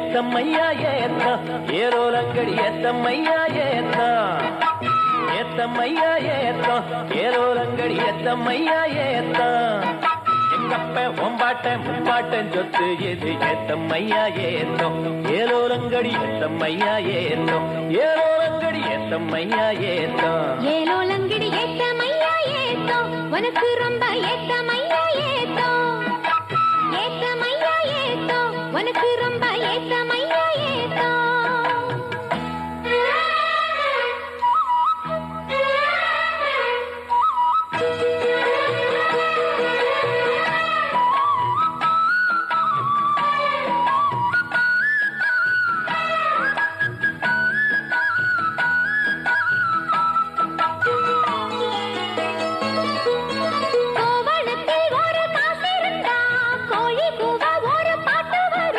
ஏத்தம்மையா ஏத்தம் ஏரோலங்கடி ஏத்தம்மையா ஏத்தம் ஏத்தம்மையா ஏத்தம் ஏரோலங்கடி ஏத்தம்மையா ஏத்தம் எங்கப்ப ஒம்பாட்ட முப்பாட்டன் சொத்து எது ஏத்தம்மையா ஏத்தம் ஏரோலங்கடி ஏத்தம்மையா ஏத்தம் ஏரோலங்கடி ஏத்தம்மையா ஏத்தம் ஏலோலங்கடி ஏத்தமையா ஏத்தம் உனக்கு ரொம்ப ஏத்தமையா ஏத்தம் ஏத்தமையா ஏத்தம் உனக்கு ரொம்ப ஏத்தமையா